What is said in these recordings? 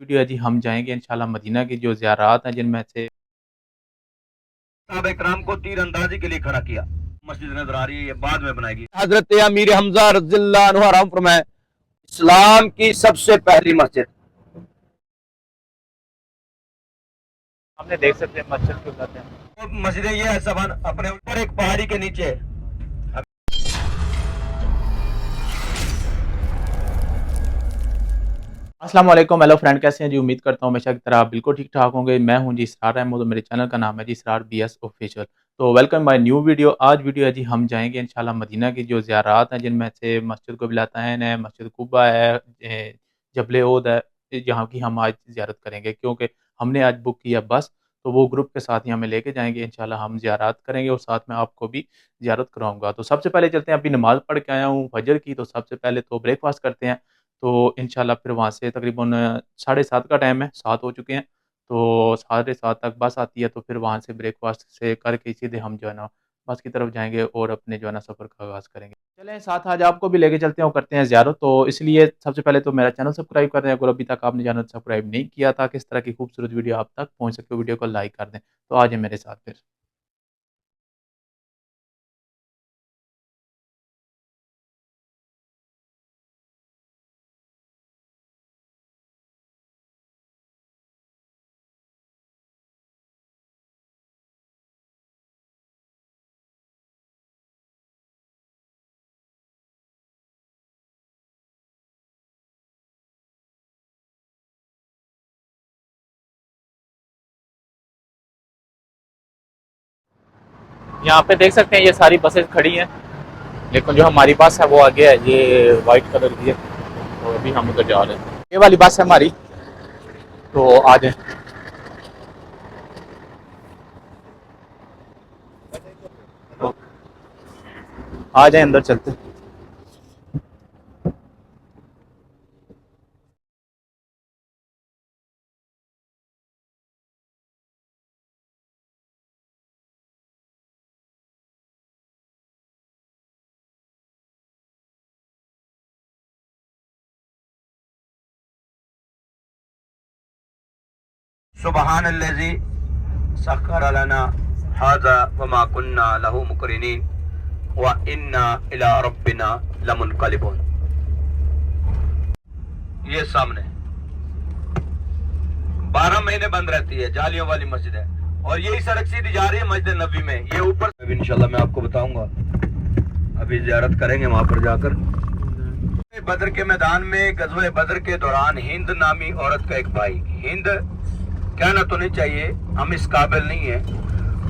Video है जी, हम जाएँगे इंशाल्लाह मदीना की जो ज़ियारात हैं जिनमें से साहब इकराम को तीर अंदाजी के लिए खड़ा किया। मस्जिद नजर आ रही है, ये बाद में बनाएगी। हजरत अमीर हमजा रज़ियल्लाहु अन्हु हराम फरमाए, इस्लाम की सबसे पहली मस्जिद। सामने देख सकते हैं मस्जिद क्यों कहते हैं। मस्जिद ये है सब अपने ऊपर एक पहाड़ी के नीचे। अस्सलाम वालेकुम, हेलो फ्रेंड, कैसे हैं जी? उम्मीद करता हूँ हमेशा की तरह आप बिल्कुल ठीक ठाक होंगे। मैं हूँ जी इसरार अहमद और मेरे चैनल का नाम है जी इसरार बीएस ऑफिशियल। तो वेलकम माय न्यू वीडियो। आज वीडियो है जी, हम जाएंगे इंशाल्लाह मदीना की जो ज़ियारात हैं जिनमें से मस्जिद क़िबलतैन है, मस्जिद कुबा है, जबल ओद है, जहाँ की हम आज ज़ियारत करेंगे क्योंकि हमने आज बुक किया बस। तो वो ग्रुप के साथ ही हमें लेके जाएंगे, इंशाल्लाह हम ज़ियारत करेंगे और साथ में आपको भी ज़ियारत कराऊंगा। तो सबसे पहले चलते हैं, अभी नमाज़ पढ़ के आया हूँ फजर की, तो सबसे पहले तो ब्रेकफास्ट करते हैं। तो इंशाल्लाह फिर वहाँ से तकरीबन 7:30 का टाइम है, 7 हो चुके हैं। तो 7:30 तक बस आती है, तो फिर वहाँ से ब्रेकफ़ास्ट से करके सीधे हम जो है ना बस की तरफ जाएँगे और अपने जो है ना सफ़र का आगाज़ करेंगे। चलें साथ आज आपको भी लेके चलते हैं और करते हैं ज़ियारत। तो इसलिए सबसे पहले तो मेरा चैनल सब्सक्राइब कर दें अगर अभी तक आपने चैनल सब्सक्राइब नहीं किया, ताकि इस तरह की खूबसूरत वीडियो आप तक पहुँच सके। वीडियो को लाइक कर दें। तो आ जाएँ मेरे साथ फिर। यहाँ पे देख सकते हैं ये सारी बसेस खड़ी हैं, लेकिन जो हमारी बस है वो आगे है, ये वाइट कलर की है। तो अभी हम उधर जा रहे हैं, ये वाली बस है हमारी। तो आ जाएं। तो आ जाएं, अंदर चलते हैं। सुबहानल्लज़ी सख्खर लना हाज़ा वमा कुन्ना लहू मुक़रिनीन व इन्ना इला रब्बिना लमुनक़लिबून। ये सामने 12 महीने बंद रहती है, जालियों वाली मस्जिद है, और यही सड़क सीधी जा रही है मस्जिद नबी में। ये ऊपर इंशाल्लाह मैं आपको बताऊंगा, अभी ज़ियारत करेंगे वहां पर जाकर। बदर के मैदान में गज़वे बदर के दौरान हिंद नामी औरत का एक भाई, हिंद कहना तो नहीं चाहिए, हम इस काबिल नहीं है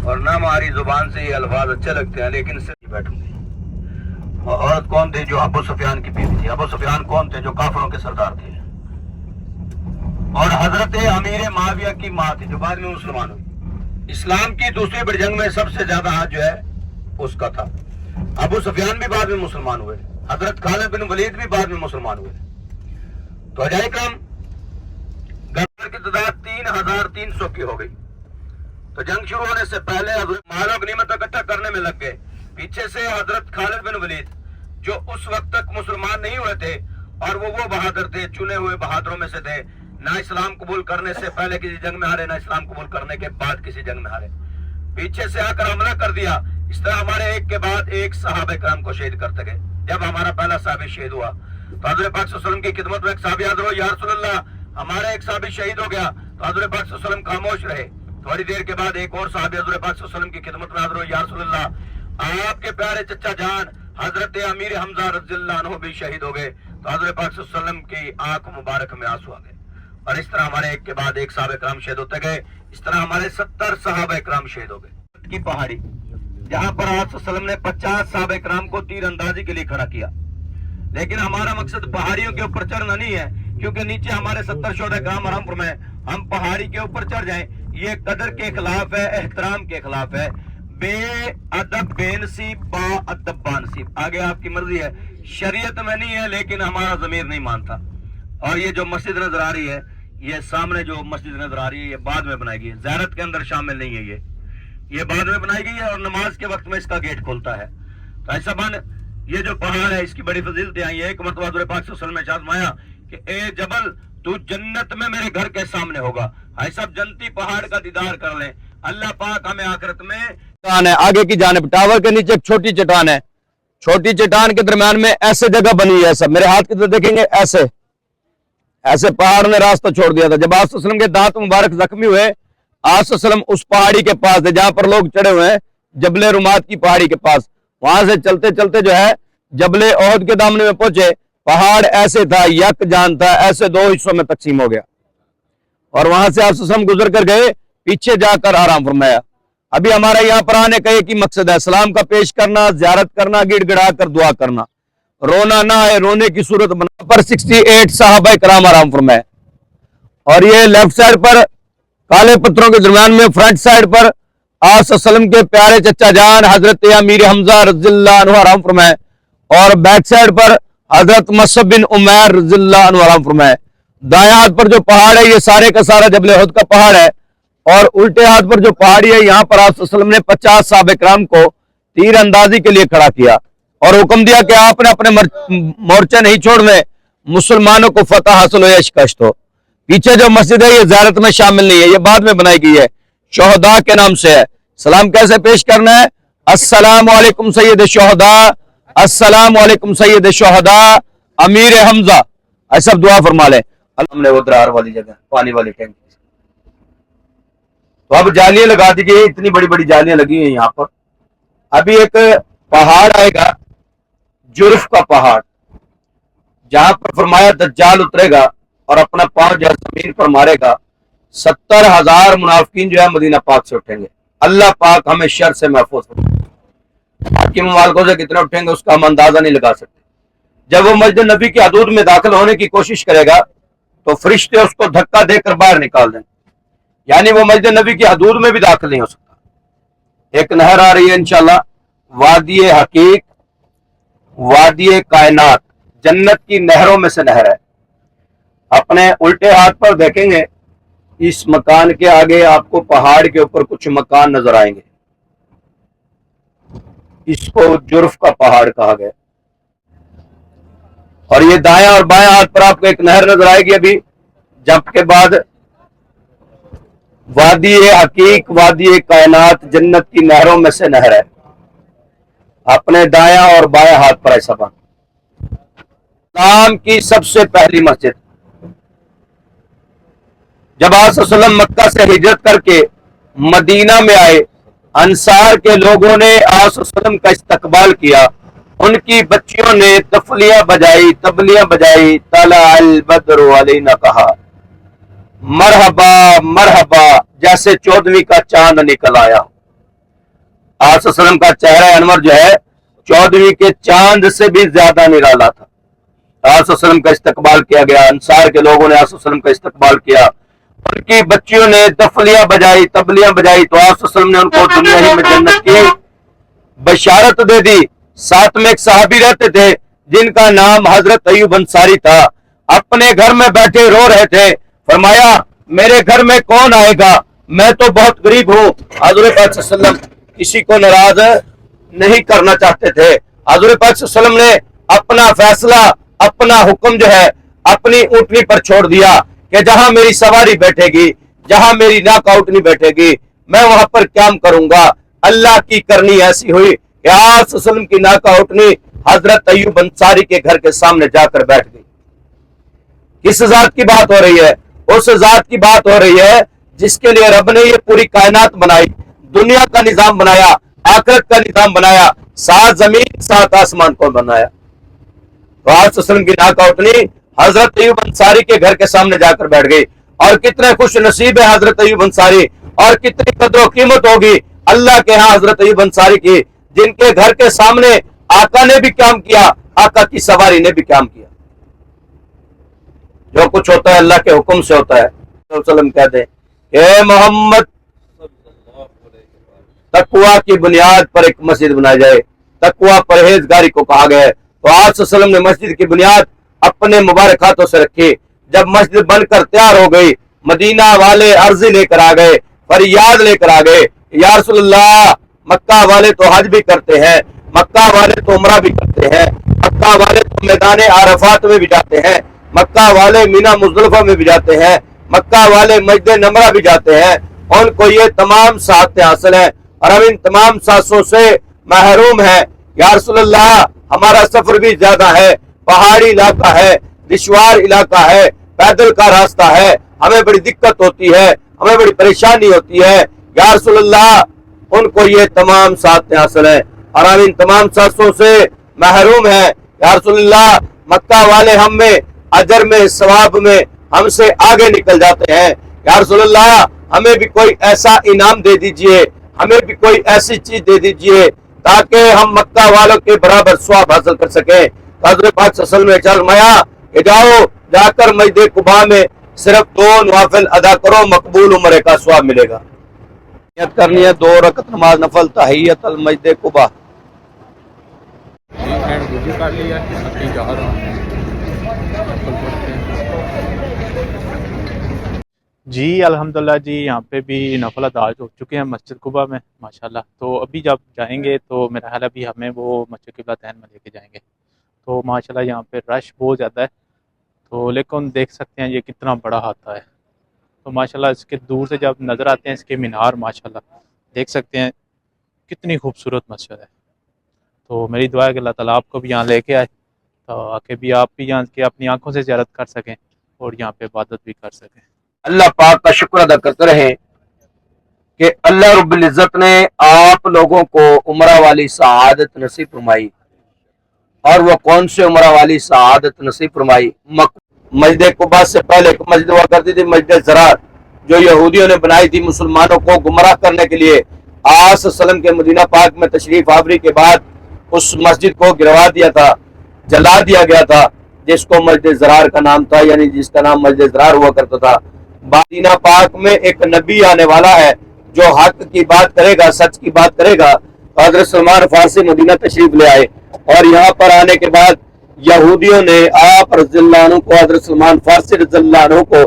और ना हमारी जुबान से ये अल्फाज अच्छे लगते हैं, लेकिन सिर्फ बैठूंगी। और औरत कौन थे? जो अबू सुफियान की बीवी थी। अबू सुफियान कौन थे? जो काफिरों के सरदार थे। और हजरत अमीर माविया की माँ थी, जो बाद में मुसलमान हुई। इस्लाम की दूसरी बड़ी जंग में सबसे ज्यादा हाथ जो है उसका था। अबू सुफियान भी बाद में मुसलमान हुए, हजरत खालिद बिन वलीद भी बाद में मुसलमान हुए। तो अजाए क्रम गदर की तादाद 3300 की हो गई। तो जंग शुरू होने से पहले माल और गनीमत इकट्ठा करने में लग गए। पीछे से हजरत खालिद बिन वलीद, जो उस वक्त तक मुसलमान नहीं हुए थे, और वो बहादुर थे, चुने हुए बहादुरों में से थे। ना इस्लाम कबूल करने से पहले किसी जंग में हारे, ना इस्लाम कबूल करने के बाद किसी जंग में हारे। पीछे से आकर हमला कर दिया। इस तरह हमारे एक के बाद एक सहाबा किराम को शहीद करते गए। जब हमारा पहला साहबी शहीद हुआ तो हज़रत पाक सल्लल्लाहु अलैहि वसल्लम की खिदमत में एक साहबी हाजिर हुआ, या रसूल अल्लाह, हमारा एक साहबी शहीद हो गया। तो हज़रत पाक सल्लल्लाहु अलैहि वसल्लम खामोश रहे। थोड़ी देर के बाद एक और साहबी हज़रत पाक सल्लल्लाहु अलैहि वसल्लम की खिदमत में हाजिर हुआ, या रसूल अल्लाह, आपके प्यारे चचा जान हजरत अमीर हमजा रज़ियल्लाहु अन्हु भी शहीद हो गए। तो हज़रत पाक सल्लल्लाहु अलैहि वसल्लम की आंख मुबारक में आंसू आ गए। और इस तरह हमारे एक के बाद एक सहाबा किराम शहीद होते गए। इस तरह हमारे 70 सहाबा किराम शहीद हो गए। की पहाड़ी जहां पर आप वसल्लम ने 50 सहाबा किराम को तीर अंदाजी के लिए खड़ा किया। लेकिन हमारा मकसद पहाड़ियों के ऊपर चढ़ना नहीं है, क्योंकि नीचे हमारे 70 शोहदा किराम हराम में, हम पहाड़ी के ऊपर चढ़ जाएं ये कदर के खिलाफ है, एहतराम के खिलाफ है। बेअदब बेनसीब बाअदब बानसीब, आगे आपकी मर्जी है, शरीयत में नहीं है, लेकिन हमारा जमीर नहीं मानता। और ये जो मस्जिद नजर आ रही है, ये सामने जो मस्जिद नजर आ रही है, ये बाद में बनाई गई है, ज़ियारत के अंदर शामिल नहीं है। ये बाद में बनाई गई है और नमाज के वक्त में इसका गेट खुलता है। तो ऐसा बन, ये जो पहाड़ है इसकी बड़ी फजीलतें आई है। एक मरतबा हज़रत पाक सल्लल्लाहु अलैहि वसल्लम ने फरमाया कि ए जबल, तू जन्नत में मेरे घर के सामने होगा। हाय सब जन्नती पहाड़ का दीदार कर लें। अल्लाह पाक हमें आखिरत में चट्टान है आगे की जानिब, टावर के नीचे एक छोटी चट्टान है, छोटी चट्टान के दरम्यान में ऐसे जगह बनी है। सब मेरे हाथ की तरफ देखेंगे, ऐसे ऐसे पहाड़ ने रास्ता छोड़ दिया था। जब आप सल्लम के दांत मुबारक जख्मी हुए, आप सल्लम उस पहाड़ी के पास थे जहां पर लोग चढ़े हुए हैं, जबले रुमात की पहाड़ी के पास। वहां से चलते चलते जो है जबले ओहद के दामने में पहुंचे। पहाड़ ऐसे था, यक जान था, ऐसे दो हिस्सों में तकसीम हो गया और वहां से आप सल्लम गुजर कर गए, पीछे जाकर आराम फरमाया। अभी हमारा यहाँ पर आने का एक ही मकसद है, सलाम का पेश करना, ज़ियारत करना, गिड़गिड़ा कर दुआ करना, रोना ना है, रोने की सूरत बना। पर 68 साहबा कराम आराम फरमाए और ये लेफ्ट साइड पर काले पत्थरों के दरमियान में फ्रंट साइड पर आप सल्लम के प्यारे चचा जान हजरत अमीर हमजा रज़ियल्लाहु अन्हु आराम फरमाए और बैक साइड पर हजरत मसअब बिन उमैर रज़ियल्लाहु अन्हु आराम फरमाए। दाएं हाथ पर जो पहाड़ है ये सारे का सारा जबल उहद का पहाड़ है और उल्टे हाथ पर जो पहाड़ी है यहाँ पर आप सल्लम ने 50 साहबा कराम को तीर अंदाजी के लिए खड़ा किया और हुक्म दिया कि आपने अपने मोर्चे नहीं छोड़ने, मुसलमानों को फतह हासिल हो या शिकस्त हो। पीछे जो मस्जिद है ये ज़ियारत में शामिल नहीं है, ये बाद में बनाई गई है, शोहदा के नाम से है। सलाम कैसे पेश करना है? अस्सलामु अलैकुम सैयद शोहदा, अस्सलामु अलैकुम सैयद शोहदा अमीर हमजा, ऐसा दुआ फरमा लें। हमने वो दरार वाली जगह पानी वाली टैंक, तो अब जालियां लगा दी गई, इतनी बड़ी बड़ी जालियां लगी हुई यहाँ पर। अभी एक पहाड़ आएगा, जुर्फ का पहाड़, जहां पर फरमाया दज्जाल उतरेगा और अपना पांव जो जमीन पर मारेगा। 70,000 मुनाफिकीन जो है मदीना पाक से उठेंगे। अल्लाह पाक हमें शर से महफूज रखे। बाकी मुमालिकों से कितने उठेंगे उसका हम अंदाजा नहीं लगा सकते। जब वो मस्जिद नबी की हदूद में दाखिल होने की कोशिश करेगा तो फरिश्ते उसको धक्का देकर बाहर निकाल देंगे, यानी वो मस्जिद नबी की हदूद में भी दाखिल नहीं हो सकता। एक नहर आ रही है इंशाल्लाह, वादी हकीक, वादी कायनात, जन्नत की नहरों में से नहर है। अपने उल्टे हाथ पर देखेंगे, इस मकान के आगे आपको पहाड़ के ऊपर कुछ मकान नजर आएंगे, इसको जुर्फ का पहाड़ कहा गया। और ये दाएं और बाएं हाथ पर आपको एक नहर नजर आएगी। अभी जब के बाद वादी हकीक, वादी कायनात, जन्नत की नहरों में से नहर है। अपने दायां और बाएं हाथ पर ऐसा बन। इस्लाम की सबसे पहली मस्जिद, जब आप सल्लम मक्का से हिजरत करके मदीना में आए, अंसार के लोगों ने आप सल्लम का इस्तकबाल किया। उनकी बच्चियों ने तफलियां बजाई, तबलियां बजाई, तला अल बद्रु अलैना कहा, मरहबा मरहबा, जैसे 14वीं का चांद निकल आया। आप सल्लम का चेहरा अनवर जो है 14वीं के चांद से भी ज्यादा निराला था। आप सल्लम का इस्तकबाल किया गया, अंसार के लोगों ने आप सल्लम का इस्तकबाल किया। उनकी बच्चियों ने तफलियां बजाई, तबलियां बजाई, तो आप सल्लम ने उनको दुनिया ही में जन्नत की बशारत दे दी। साथ में एक सहाबी रहते थे जिनका नाम हजरत अय्यूब अंसारी था। अपने घर में बैठे रो रहे थे। फरमाया मेरे घर में कौन आएगा, मैं तो बहुत गरीब हूँ। हजरत पाक सल्लम किसी को नाराज नहीं करना चाहते थे। हजरत पाक सल्लम ने अपना फैसला, अपना हुक्म जो है अपनी ऊँटनी पर छोड़ दिया कि जहां मेरी सवारी बैठेगी, जहां मेरी नाकाउटनी बैठेगी, मैं वहां पर क्या करूंगा। अल्लाह की करनी ऐसी हुई कि आप सल्लम की नाकाउटनी हजरत अय्यूब अंसारी के घर के सामने जाकर बैठ गई। किस जात की बात हो रही है? उस जात की बात हो रही है जिसके लिए रब ने ये पूरी कायनात बनाई, दुनिया का निजाम बनाया, आखिरत का निजाम बनाया, 7 जमीन 7 आसमान को बनाया। तो आप सल्लम की नाकाउटनी हजरत अय्यूब अंसारी के घर के सामने जाकर बैठ गई। और कितने खुश नसीब है हजरत अय्यूब अंसारी, और कितनी कदर कीमत होगी अल्लाह के यहाँ हजरत अय्यूब अंसारी की, जिनके घर के सामने आका ने भी काम किया, आका की सवारी ने भी काम किया। जो कुछ होता है अल्लाह के हुक्म से होता है। वसल्लम कहते हैं मोहम्मद, तकवा की बुनियाद पर एक मस्जिद बनाई जाए। तकवा परहेजगारी को कहा गया है। तो आप सल्लम ने मस्जिद की बुनियाद अपने मुबारक हाथों से रखी। जब मस्जिद बनकर तैयार हो गई, मदीना वाले अर्जी लेकर आ गए, फरियाद लेकर आ गए, या रसूलल्लाह, मक्का वाले तो हज भी करते हैं, मक्का वाले तो उमरा भी करते हैं, मक्का वाले तो मैदान आरफात में भी जाते हैं, مکہ والے مینا مزدلفہ میں بھی جاتے ہیں, مکہ والے مسجد نمرہ بھی جاتے ہیں, ان کو یہ تمام سعادتیں حاصل ہیں اور ہم ان تمام سعادتوں سے محروم ہیں. یا رسول اللہ, ہمارا سفر بھی زیادہ ہے, پہاڑی علاقہ ہے, دشوار علاقہ ہے, پیدل کا راستہ ہے, ہمیں بڑی دقت ہوتی ہے, ہمیں بڑی پریشانی ہوتی ہے. یا رسول اللہ, ان کو یہ تمام سعادتیں حاصل ہیں اور ہم ان تمام سعادتوں سے محروم ہیں. یا رسول اللہ, مکہ والے ہم میں اجر میں ثواب میں ہم سے آگے نکل جاتے ہیں. یا رسول اللہ, ہمیں بھی کوئی ایسا انعام دے دیجئے, ہمیں بھی کوئی ایسی چیز دے دیجئے تاکہ ہم مکہ والوں کے برابر ثواب حاصل کر سکیں. حضرت پاک صلی اللہ علیہ وسلم نے فرمایا کہ جاؤ, جا کر مسجد قباء میں صرف 2 نوافل ادا کرو, مقبول عمرے کا ثواب ملے گا. نیت کرنی ہے 2 رکعت نماز نفل تحیت المسجد قباء. جی الحمدللہ جی, یہاں پہ بھی نفل ادا ہو چکے ہیں مسجد قباء میں ماشاءاللہ. تو ابھی جب جائیں گے تو میرا خیال ہے ابھی ہمیں وہ مسجد قبلتین میں لے کے جائیں گے. تو ماشاءاللہ یہاں پہ رش بہت زیادہ ہے, تو لیکن دیکھ سکتے ہیں یہ کتنا بڑا ہاتھا ہے. تو ماشاءاللہ اس کے دور سے جب نظر آتے ہیں اس کے مینار, ماشاءاللہ دیکھ سکتے ہیں کتنی خوبصورت مسجد ہے. تو میری دعا ہے کہ اللہ تعالیٰ آپ کو بھی یہاں لے کے آئے, تو آ کے بھی آپ بھی یہاں کے اپنی آنکھوں سے زیارت کر سکیں اور یہاں پہ عبادت بھی کر سکیں. اللہ پاک کا شکر ادا کرتے رہیں کہ اللہ رب العزت نے آپ لوگوں کو عمرہ والی سعادت نصیب فرمائی. اور وہ کون سے عمرہ والی سعادت نصیب فرمائی؟ مسجد قباء سے پہلے ایک مسجد ہوا کرتی تھی, مسجد زرار, جو یہودیوں نے بنائی تھی مسلمانوں کو گمراہ کرنے کے لیے. آج وسلم کے مدینہ پاک میں تشریف آوری کے بعد اس مسجد کو گروا دیا تھا, جلا دیا گیا تھا, جس کو مسجد زرار کا نام تھا, یعنی جس کا نام مسجد زرار ہوا کرتا تھا. مدینہ پاک میں ایک نبی آنے والا ہے جو حق کی بات کرے گا, سچ کی بات کرے گا. حضرت سلمان فارسی مدینہ تشریف لے آئے اور یہاں پر آنے کے بعد یہودیوں نے آپ رضی اللہ عنہ کو, حضرت سلمان فارسی رضی اللہ عنہ کو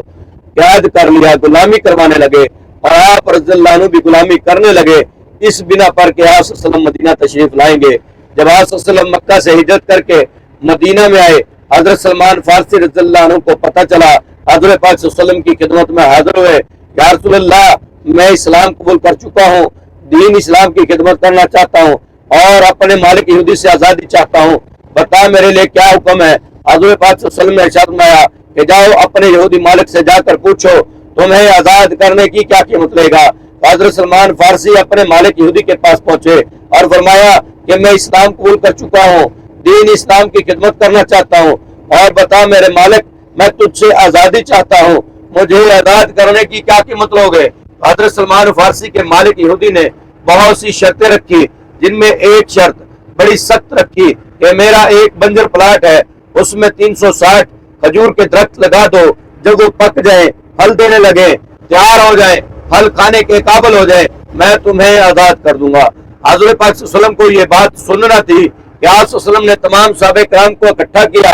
قید کر لیا, غلامی کروانے لگے اور آپ رضی اللہ عنہ بھی غلامی کرنے لگے. اس بنا پر کہ آپ صلی اللہ علیہ وسلم مدینہ تشریف لائیں گے. جب آپ صلی اللہ علیہ وسلم مکہ سے ہجرت کر کے مدینہ میں آئے, حضرت سلمان فارسی رضی اللہ عنہ کو پتہ چلا, حضرت پاک صلی اللہ علیہ وسلم کی خدمت میں حاضر ہوئے. یا رسول اللہ, میں اسلام قبول کر چکا ہوں, دین اسلام کی خدمت کرنا چاہتا ہوں اور اپنے مالک یہودی سے آزادی چاہتا ہوں, بتا میرے لیے کیا حکم ہے. حضرت پاک صلی اللہ علیہ وسلم نے ارشاد فرمایا کہ جاؤ اپنے یہودی مالک سے جا کر پوچھو تمہیں آزاد کرنے کی کیا قیمت لے گا. حضرت سلمان فارسی اپنے مالک یہودی کے پاس پہنچے اور فرمایا کہ میں اسلام قبول کر چکا ہوں, دین اسلام کی خدمت کرنا چاہتا ہوں, اور بتا میرے مالک میں تجھ سے آزادی چاہتا ہوں, مجھے آزاد کرنے کی کیا قیمت لوگے. حضرت سلمان فارسی کے مالک یہودی نے بہت سی شرطیں رکھی, جن میں ایک شرط بڑی سخت رکھی کہ میرا ایک بنجر پلاٹ ہے, اس میں 360 کھجور کے درخت لگا دو, جب وہ پک جائیں, پھل دینے لگے, تیار ہو جائیں, پھل کھانے کے قابل ہو جائیں, میں تمہیں آزاد کر دوں گا. حضرت پاک صلی اللہ علیہ وسلم کو یہ بات سننا تھی کہ آپ صلی اللہ علیہ وسلم نے تمام صحابہ کرام کو اکٹھا کیا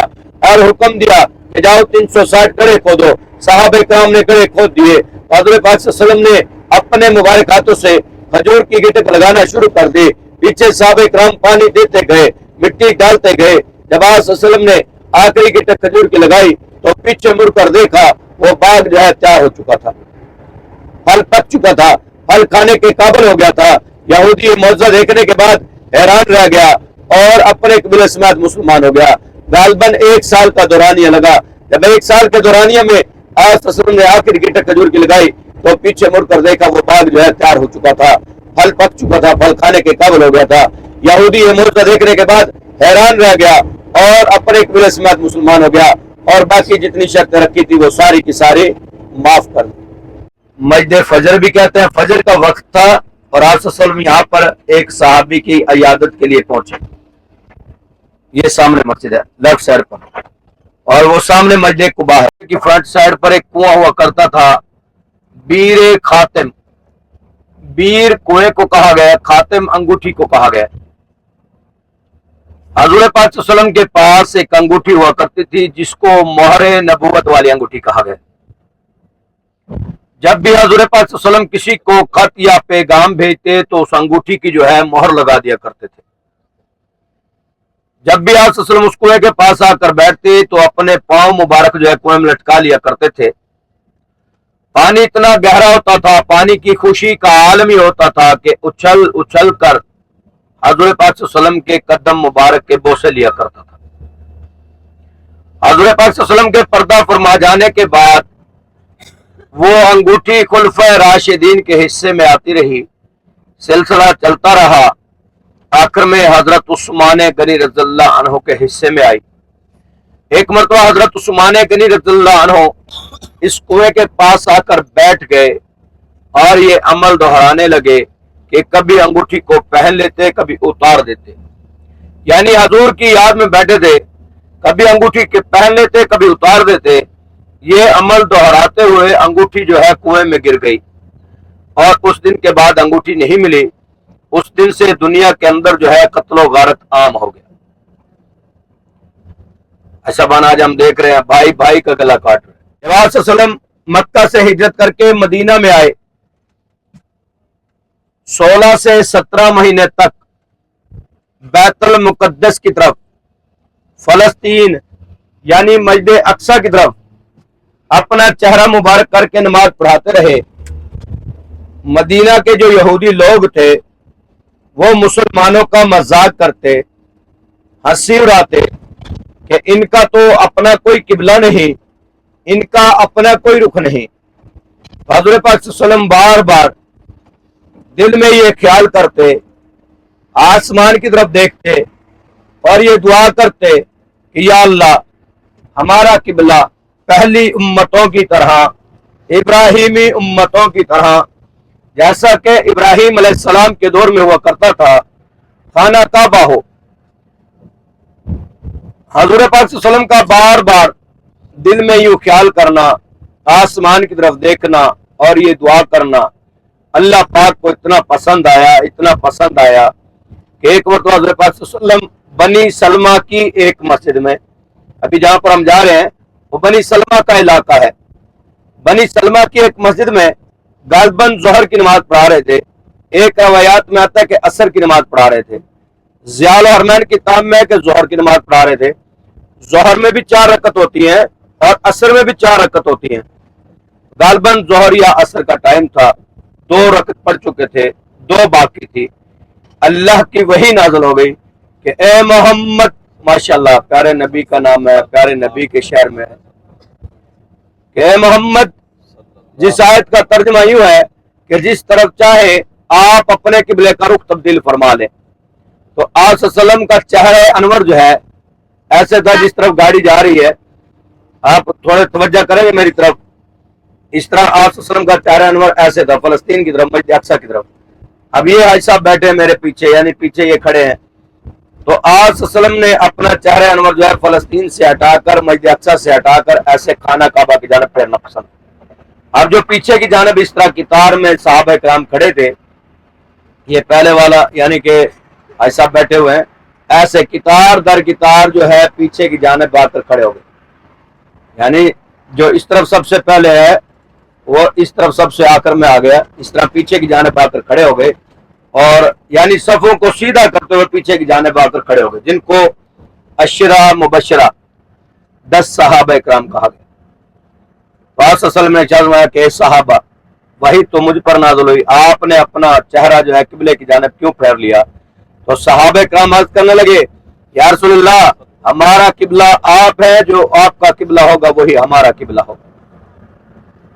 اور حکم دیا کہ جاؤ 360 گڑھے کھودو. صحابہ کرام نے گڑھے کھود دیے. حضرت پاک صلی اللہ علیہ وسلم نے اپنے مبارک ہاتھوں سے کھجور کی گٹک لگانا شروع کر دی. پیچھے صحابہ کرام پانی دیتے گئے, مٹی ڈالتے گئے. جب آپ صلی اللہ علیہ وسلم نے آخری گٹک کھجور کی لگائی تو پیچھے مڑ کر دیکھا, وہ باغ جو ہے تیار ہو چکا تھا, پھل پک چکا تھا, پھل کھانے کے قابل ہو گیا تھا. یہودی معجزہ دیکھنے کے بعد حیران رہ گیا اور اپنے قبیلے سمیت مسلمان ہو گیا. غالباً 1 سال کا دورانیہ لگا. جب 1 سال کے دورانیہ میں آپ صلی اللہ علیہ وسلم نے آخری گٹک کھجور کی لگائی تو پیچھے مڑ کر دیکھا وہ باغ جو ہے تیار ہو چکا تھا, پھل پک چکا تھا, پھل کھانے کے قابل ہو گیا تھا. یہودی یہ معجزہ دیکھنے کے بعد حیران رہ گیا اور اپنے قبیلے سمیت مسلمان ہو گیا, اور باقی جتنی شرطیں رکھی تھی وہ ساری کی ساری معاف کر دی. مسجد فجر بھی کہتے ہیں. فجر کا وقت تھا اور آپ صلی اللہ علیہ وسلم یہاں پر ایک صحابی کی عیادت کے لیے پہنچے. یہ سامنے مسجد ہے لیفٹ سائڈ پر, اور وہ سامنے مسجد قباء ہے کہ فرنٹ سائڈ پر ایک کنواں ہوا کرتا تھا, بیر خاتم. بیر کنویں کو کہا گیا, خاتم انگوٹھی کو کہا گیا. حضور پاک صلی اللہ علیہ وسلم کے پاس ایک انگوٹھی ہوا کرتی تھی جس کو مہر نبوت والی انگوٹھی کہا گیا. جب بھی حضور پاک صلی اللہ علیہ وسلم کسی کو خط یا پیغام بھیجتے تو اس انگوٹھی کی جو ہے مہر لگا دیا کرتے تھے. जब भी आप सल्लल्लाहु अलैहि वसल्लम उस कुएं के पास आकर बैठते तो अपने पांव मुबारक जो है कुएं में लटका लिया करते थे। पानी इतना गहरा होता था, पानी की खुशी का आलम ही होता था कि उछल उछल कर हजरत पाक सल्लल्लाहु अलैहि वसल्लम के कदम मुबारक के बोसे लिया करता था। हजरत पाक सल्लल्लाहु अलैहि वसल्लम के पर्दा फरमा जाने के बाद वो अंगूठी खुलफा राशिदीन के हिस्से में आती रही, सिलसिला चलता रहा। आखिर में हजरत उस्मान गनी रज़ियल्लाहु अन्हु के हिस्से में आई। एक मरतबा हजरत उस्मान गनी रज़ियल्लाहु अन्हु इस कुएं के पास आकर बैठ गए और ये अमल दोहराने लगे कि कभी अंगूठी को पहन लेते, कभी उतार देते। यानी हजूर की याद में बैठे थे, कभी अंगूठी के पहन लेते, कभी उतार देते। ये अमल दोहराते हुए अंगूठी जो है कुएं में गिर गई और उस दिन के बाद अंगूठी नहीं मिली। उस दिन से दुनिया के अंदर जो है कत्लो गारत आम हो गया। ऐसा बना आज हम देख रहे हैं, भाई भाई का गला काट रहे हैं। नबी सल्लल्लाहु अलैहि वसल्लम मक्का से हिजरत करके मदीना में आए। 16 से 17 महीने तक बैतुल मुकद्दस की तरफ, फलस्तीन यानी मस्जिद अक्सा की तरफ अपना चेहरा मुबारक करके नमाज पढ़ाते रहे। मदीना के जो यहूदी लोग थे वो मुसलमानों का मजाक करते, हंसी उड़ाते कि इनका तो अपना कोई किबला नहीं, इनका अपना कोई रुख नहीं। हज़रत पाक सल्लल्लाहु अलैहि वसल्लम बार बार दिल में ये ख्याल करते, आसमान की तरफ देखते और ये दुआ करते कि या अल्लाह हमारा किबला पहली उम्मतों की तरह, इब्राहिमी उम्मतों की तरह, जैसा कि इब्राहिम अलैहिस्सलाम के दौर में हुआ करता था, खाना काबा हो। हज़रत पाक सल्लल्लाहु अलैहि वसल्लम का बार बार दिल में यूं ख्याल करना, आसमान की तरफ देखना और ये दुआ करना अल्लाह पाक को इतना पसंद आया, इतना पसंद आया कि एक वक्त हज़रत पाक सल्लल्लाहु अलैहि वसल्लम बनी सलमा की एक मस्जिद में, अभी जहां पर हम जा रहे हैं वो बनी सलमा का इलाका है, बनी सलमा की एक मस्जिद में गालबन जोहर की नमाज पढ़ा रहे थे। एक रवायात में आता है कि असर की नमाज पढ़ा रहे थे। ज़ियाउल हरमैन किताब में कि जोहर की नमाज पढ़ा रहे थे। जोहर में भी 4 रकत होती हैं और असर में भी 4 रकत होती हैं। गालबन जोहर या असर का टाइम था, 2 रकत पढ़ चुके थे, 2 बाकी थी। अल्लाह की वही नाज़िल हो गई कि ए मोहम्मद, माशाअल्लाह प्यारे नबी का नाम है, प्यारे नबी के शहर में है कि ए मोहम्मद, जिस आयत का तर्जुमा यूं है कि जिस तरफ चाहे आप अपने किबले का रुख तब्दील फरमा लें। तो आप सल्लम का चेहरा अनवर जो है ऐसे था जिस तरफ गाड़ी जा रही है, आप थोड़े तवज्जो करेंगे मेरी तरफ, इस तरह आप सल्लम का चेहरा अनवर ऐसे था, फलस्तीन की तरफ, मस्जिद अक्सा की तरफ। अब ये भाई साहब बैठे हैं मेरे पीछे, यानी पीछे ये खड़े हैं। तो आप सल्लम ने अपना चेहरा अनवर जो है फलस्तीन से हटाकर, मस्जिद अक्सा से हटाकर ऐसे खाना काबा की जानिब फेरना पसंद। अब जो पीछे की जानिब इस तरह कितार में साहब कराम खड़े थे, ये पहले वाला यानी कि भाई साहब बैठे हुए हैं, ऐसे कितार दर कितार जो है पीछे की जानिब आकर खड़े हो गए। यानी जो इस तरफ सबसे पहले है वो इस तरफ सबसे आकर में आ गया, इस तरह पीछे की जानिब आकर खड़े हो गए और यानी सफों को सीधा करते हुए पीछे की जानिब आकर खड़े हो गए, जिनको अशरा मुबशरा 10 सहाबा कराम कहा गया। असल में चाहूंगा कि सहाबा वही तो मुझ पर नाज़िल हुई, आपने अपना चेहरा जो है किबले की जानिब क्यों फेर लिया? तो सहाबे कराम अर्ज करने लगे, या रसूलल्लाह हमारा किबला आप है, जो आपका किबला होगा वही हमारा किबला होगा।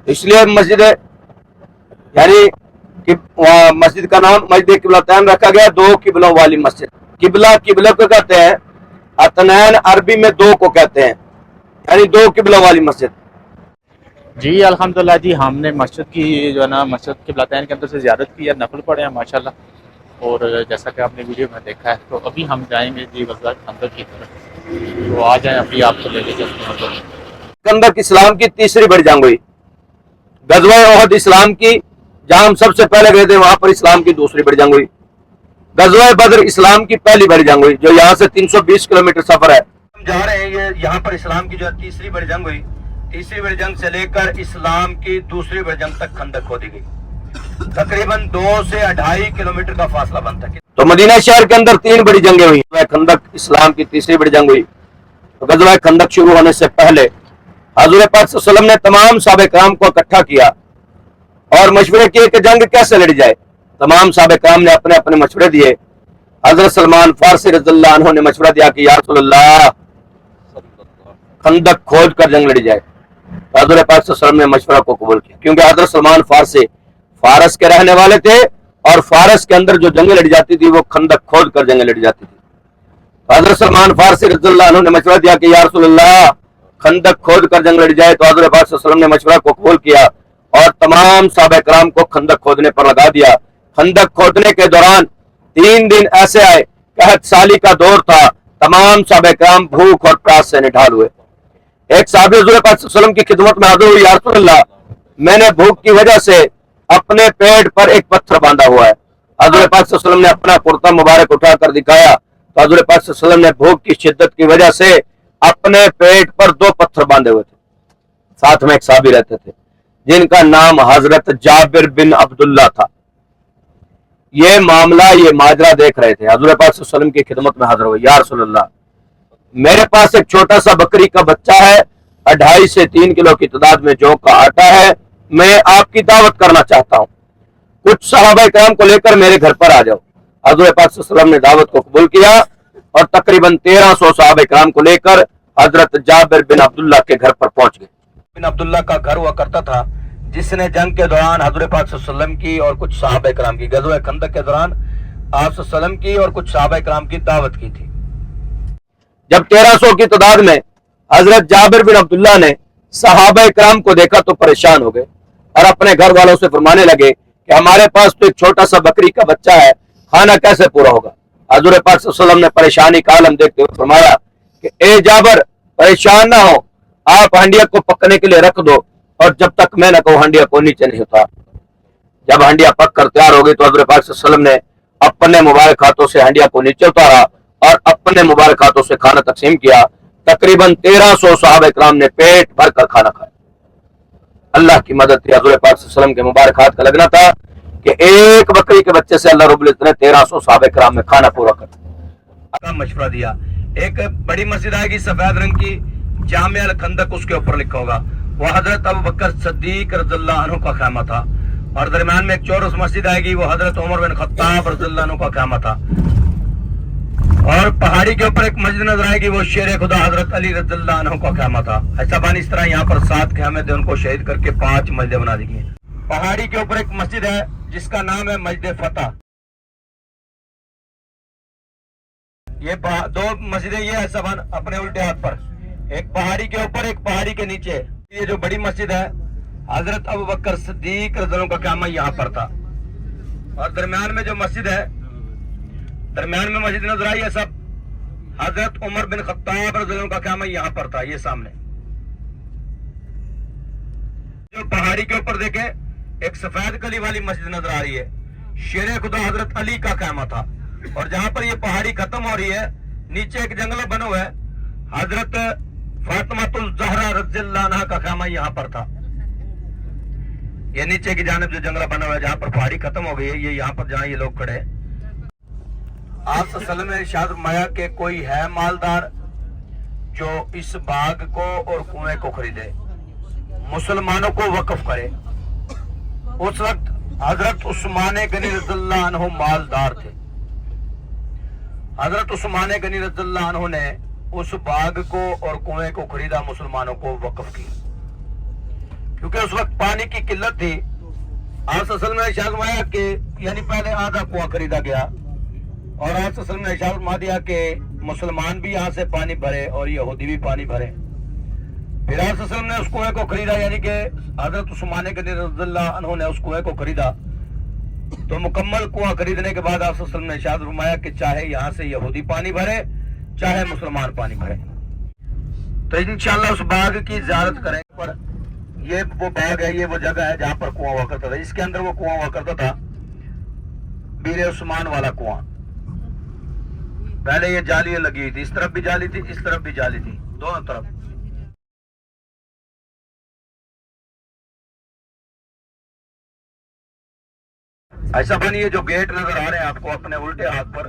इसलिए मस्जिद यानी मस्जिद का नाम मस्जिद किबलतैन रखा गया, 2 किबलों वाली मस्जिद। किबला किबला को कहते हैं, अतनैन अरबी में 2 को कहते हैं, यानी 2 किबलों वाली मस्जिद। जी अल्हम्दुलिल्लाह जी, हमने मस्जिद की जो है ना मस्जिद किबलतैन के अंदर से ज़ियारत की है, नफल पढ़े हैं माशाल्लाह। और जैसा कि आपने वीडियो में देखा है, तो अभी हम जाएंगे जी गज़वा खंदक की तरफ। तो आ जाएं, अभी आपको लेके चलते हैं। खंदक इस्लाम की तीसरी बड़ी जंग हुई। गज़वा ओहद इस्लाम की, जहां हम सबसे पहले गए थे, वहां पर इस्लाम की दूसरी बड़ी जंग हुई। गज़वा बद्र इस्लाम की पहली बड़ी जंग हुई, जो यहाँ से 320 किलोमीटर सफर है। हम जा रहे हैं, ये यहाँ पर इस्लाम की जो है तीसरी बड़ी जंग हुई। तीसरी बड़ी जंग से लेकर इस्लाम की दूसरी बड़ी जंग तक खंदक खोदी गई। तकरीबन 2 से 2.5 किलोमीटर का फासला बनता है। تو मदीना शहर के अंदर 3 बड़ी जंगें हुई। खंदक इस्लाम की तीसरी बड़ी जंग हुई। तो गज़वा खंदक शुरू होने से पहले हज़रत पाक सल्लल्लाहु अलैहि वसल्लम ने तमाम सहाबा किराम को इकट्ठा किया और मशवरे किए कि जंग कैसे लड़ी जाए। तमाम सहाबा किराम ने अपने अपने मशवरे दिए। हजरत सलमान फारसी रज़ियल्लाहु अन्हु ने मशवरा दिया कि या रसूलल्लाह खंदक खोद कर जंग लड़ी जाए। हजरत पाक सल्लल्लाहु अलैहि वसल्लम ने मशवरा को कबूल किया, क्योंकि हजरत सलमान फारसी फारस के रहने वाले थे और फारस के अंदर जो जंगें लड़ी जाती थी वो खंदक खोद कर जंगें लड़ी जाती थी। हजरत सलमान फारसी रज़ियल्लाहु अन्हु ने मशवरा दिया कि या रसूलल्लाह खंदक खोद कर जंग लड़ी जाए। तो हजरत पाक सल्लल्लाहु अलैहि वसल्लम ने मशवरा को कबूल किया और तमाम सहाबा किराम को खंदक खोदने पर लगा दिया। खंदक खोदने के दौरान 3 दिन ऐसे आए, कहत साली का दौर था, तमाम सहाबा किराम भूख और प्यास से निढाल हुए। एक साहबी हुज़ूर पाक सल्लल्लाहु अलैहि वसल्लम की खिदमत में हाजिर हुई, या रसूलल्लाह मैंने भूख की वजह से अपने पेट पर एक पत्थर बांधा हुआ है। हज़रत पाक सल्लल्लाहु अलैहि वसल्लम ने अपना कुर्ता मुबारक उठाकर दिखाया तो हज़रत पाक सल्लल्लाहु अलैहि वसल्लम ने भूख की शिद्दत की वजह से अपने पेट पर 2 पत्थर बांधे हुए थे। साथ में एक साहबी रहते थे जिनका नाम हजरत जाबिर बिन अब्दुल्ला था। ये मामला, ये माजरा देख रहे थे। हज़रत पाक सल्लल्लाहु अलैहि वसल्लम की खिदमत में हाजिर हुए, या रसूलल्लाह मेरे पास एक छोटा सा बकरी का बच्चा है, 2.5 से 3 किलो की तादाद में जौ का आटा है, मैं आपकी दावत करना चाहता हूँ, कुछ सहाबा किराम को लेकर मेरे घर पर आ जाओ। हज़रत पाक सल्लल्लाहु अलैहि वसल्लम ने दावत को कबूल किया और तकरीबन 1300 सहाबा किराम को लेकर हजरत जाबिर बिन अब्दुल्ला के घर पर पहुंच गए। बिन अब्दुल्ला का घर हुआ करता था जिसने जंग के दौरान हजरत पाक सल्लल्लाहु अलैहि वसल्लम की और कुछ सहाबा किराम की, गज़वा खंदक के दौरान आप सल्लल्लाहु अलैहि वसल्लम की और कुछ सहाबा किराम की दावत की थी। जब 1300 की तादाद में हजरत जाबिर बिन अब्दुल्ला ने सहाबा किराम को देखा तो परेशान हो गए और अपने घर वालों से फरमाने लगे कि हमारे पास तो एक छोटा सा बकरी का बच्चा है, खाना कैसे पूरा होगा। हजरत पाक सल्लल्लाहु अलैहि वसल्लम ने परेशानी का आलम देखते हुए फरमाया कि ए जाबिर परेशान ना हो, आप हंडिया को पकने के लिए रख दो और जब तक मैं न कहूं हंडिया को नीचे नहीं उतार। जब हंडिया पक कर तैयार हो गई तो हजरत पाक सल्लल्लाहु अलैहि वसल्लम ने अपने मुबारक हाथों से हंडिया को नीचे उतारा और अपने मुबारक हाथों से खाना तकसीम किया। तकरीबन 1300 सहाबा किराम ने पेट भर कर खाना खाया। अल्लाह की मदद थी, हज़रत पाक सल्लल्लाहु अलैहि वसल्लम के मुबारक हाथ का लगना था कि एक बकरी के बच्चे से अल्लाह रब्बुल इज्जत ने 1300 सहाबा किराम में खाना पूरा कर दिया। मशवरा दिया, एक बड़ी मस्जिद आएगी सफेद रंग की, जामिया अल खंदक उसके ऊपर लिखा होगा, वो हजरत अबू बकर सिद्दीक रज़ियल्लाहु अन्हु का ख़ैमा था। और दरमियान में एक चौरस मस्जिद आएगी, वो हजरत उमर बिन खत्ताब रज़ियल्लाहु अन्हु का ख़ैमा था। और पहाड़ी के ऊपर एक मस्जिद नजर आएगी, वो शेर खुदा हजरत अली रज़ियल्लाहु अन्हु का ख़ैमा था। ऐसा बानी इस तरह यहाँ पर 7 ख़ैमे थे, उनको शहीद करके 5 मस्जिदें बना दी गई। पहाड़ी के ऊपर एक मस्जिद है जिसका नाम है मस्जिद फतह। ये 2 मस्जिदें ये है सब अपने उल्टे हाथ पर, एक पहाड़ी के ऊपर एक पहाड़ी के नीचे। ये जो बड़ी मस्जिद है हजरत अबू बकर सिद्दीक रज़ियल्लाहु अन्हु का क़यामा यहाँ पर था। और दरमियान में जो मस्जिद है, दरमियान में मस्जिद नजर आई है सब, हजरत उमर बिन खत्ताब रज़ियल्लाहु अन्हु का क़यामा यहाँ पर था। ये सामने जो पहाड़ी के ऊपर देखे एक सफेद कली वाली मस्जिद नजर आ रही है, शेर खुदा हजरत अली का क़यामा था। और जहां पर ये पहाड़ी खत्म हो रही है नीचे एक जंगल बना हुआ है, हजरत फातिमातुल ज़हरा रज़ियल्लाहु अन्हा का क़यामा यहाँ पर था। ये नीचे की जानिब जो जंगल बना हुआ है जहां पर पहाड़ी खत्म हो गई है, ये यहाँ पर जहां ये लोग खड़े हैं। आप सल्लल्लाहु अलैहि वसल्लम ने इरशाद फरमाया कि कोई है मालदार जो इस बाग को और कुएं को खरीदे, मुसलमानों को वक्फ करे। उस वक्त हजरत उस्मान गनी रज़ियल्लाहु अन्हु मालदार थे। हजरत उस्मान गनी रज़ियल्लाहु अन्हु ने उस बाग को और कुएं को खरीदा, मुसलमानों को वक्फ किया, क्योंकि उस वक्त पानी की किल्लत थी। आप सल्लल्लाहु अलैहि वसल्लम ने इरशाद फरमाया कि यानी पहले आधा कुआं खरीदा गया और आप सल्लल्लाहु अलैहि वसल्लम ने इरशाद फरमा दिया कि मुसलमान भी यहाँ से पानी भरे और यहूदी भी पानी भरे। फिर आप सल्लल्लाहु अलैहि वसल्लम ने उस कुएं को खरीदा, यानी कि हजरत उस्मान गनी रज़ियल्लाहु अन्हु ने उस कुएं को खरीदा। तो मुकम्मल कुआं खरीदने के बाद आप सल्लल्लाहु अलैहि वसल्लम ने इरशाद फरमाया कि चाहे यहाँ से यहूदी पानी भरे चाहे मुसलमान पानी भरे। तो इंशाअल्लाह उस बाग की ज़ियारत करेंगे। पर ये वो बाग है, ये वो जगह है जहाँ पर कुआं हुआ करता था। इसके अंदर वो कुआं हुआ करता था, बीरे उस्मान वाला कुआं। पहले ये जाली लगी हुई थी, इस तरफ भी जाली थी, इस तरफ भी जाली थी, दोनों तरफ। ऐसा बन ये जो गेट नजर आ रहे हैं आपको अपने उल्टे हाथ पर,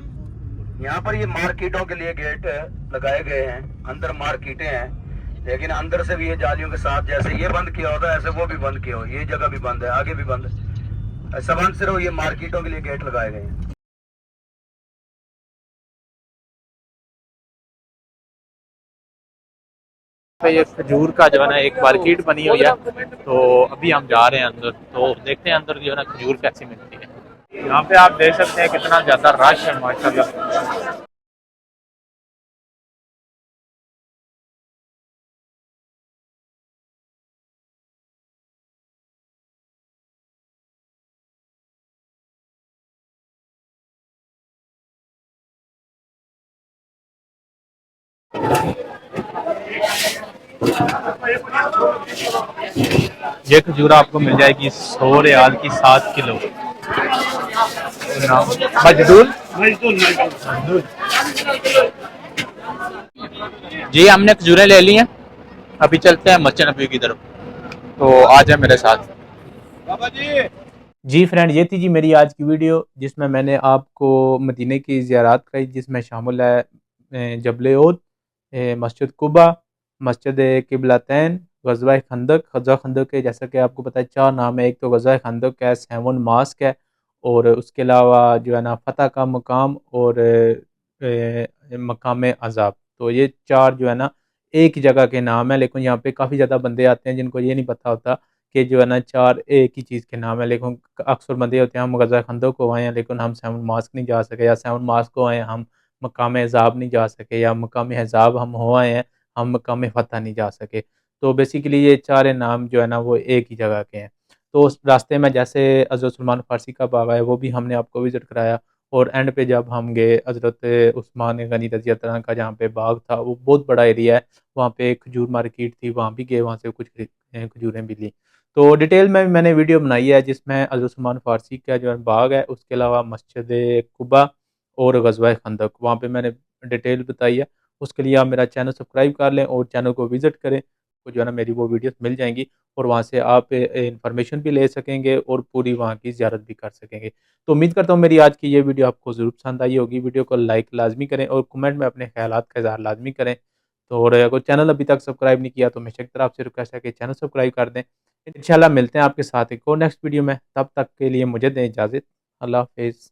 यहाँ पर ये मार्केटों के लिए गेट लगाए गए हैं, अंदर मार्केटें हैं, लेकिन अंदर से भी ये जालियों के साथ जैसे ये बंद किया होता है ऐसे वो भी बंद किया हो, ये जगह भी बंद है, आगे भी बंद है, ऐसा बंद सिर्फ ये मार्केटों के लिए गेट लगाए गए हैं। पे ये खजूर का जो है ना एक मार्केट बनी हुई है, तो अभी हम जा रहे हैं अंदर, तो देखते हैं अंदर जो है ना खजूर कैसी मिलती है। यहाँ पे आप देख सकते हैं कितना ज़्यादा रश है माशाल्लाह। ये खजूर आपको मिल जाएगी 100 रियाल की 7 किलो। मजदूर मजदूर। जी हमने खजूरें ले ली हैं, अभी चलते हैं मस्जिद नबी की तरफ, तो आ जाए मेरे साथ। जी फ्रेंड, ये थी जी मेरी आज की वीडियो, जिसमें मैंने आपको मदीने की ज़ियारत की, जिसमें शामिल है जबल ओद, मस्जिद कुबा, मस्जिद किबलतैन, ग़ज़वा खंदक। ग़ज़वा खंदक के जैसा कि आपको पता है 4 नाम है, एक तो ग़ज़वा खंदक है, 7 मास्क है, और उसके अलावा जो है ना फ़तह का मकाम और मकाम अज़ाब। तो ये 4 जो है ना एक ही जगह के नाम है, लेकिन यहाँ पे काफ़ी ज़्यादा बंदे आते हैं जिनको ये नहीं पता होता कि जो है ना 4 एक ही चीज़ के नाम है। लेकिन अक्सर बंदे होते हैं हम ग़ज़वा खंदक को आए हैं लेकिन हम 7 मास्क नहीं जा सके, या 7 मास्क को आए हैं हम मकाम अज़ाब नहीं जा सके, या मकाम अज़ाब हम हो आए हैं हम मकाम फ़तह नहीं जा सके। तो बेसिकली ये 4 नाम जो है ना वो एक ही जगह के हैं। तो उस रास्ते में जैसे हज़रत सलमान फ़ारसी का बाग है वो भी हमने आपको विज़िट कराया, और एंड पे जब हम गए हज़रत उस्मान गनी रज़ी अल्लाह तआला का जहाँ पे बाग था, वो बहुत बड़ा एरिया है, वहाँ पे खजूर मार्केट थी, वहाँ भी गए, वहाँ से कुछ खजूरें भी लीं। तो डिटेल में भी मैंने वीडियो बनाई है जिसमें हज़रत सलमान फ़ारसी का जो है बाग है, उसके अलावा मस्जिद कुबा और ग़ज़वा खंदक, वहाँ पे मैंने डिटेल बताई है। उसके लिए आप मेरा चैनल सब्सक्राइब कर लें और चैनल को विज़िट करें, तो जो है ना मेरी वो वीडियोस मिल जाएँगी, और वहाँ से आप इन्फॉर्मेशन भी ले सकेंगे और पूरी वहाँ की ज़ियारत भी कर सकेंगे। तो उम्मीद करता हूँ मेरी आज की ये वीडियो आपको ज़रूर पसंद आई होगी। वीडियो को लाइक लाज़मी करें और कमेंट में अपने ख़यालात का इज़हार लाज़मी करें। तो और अगर चैनल अभी तक सब्सक्राइब नहीं किया तो हमेशा की तरह आपसे रिक्वेस्ट है कि चैनल सब्सक्राइब कर दें। इंशाल्लाह मिलते हैं आपके साथ एक और नेक्स्ट वीडियो में, तब तक के लिए मुझे दें इजाज़त। अल्लाह हाफ़िज़।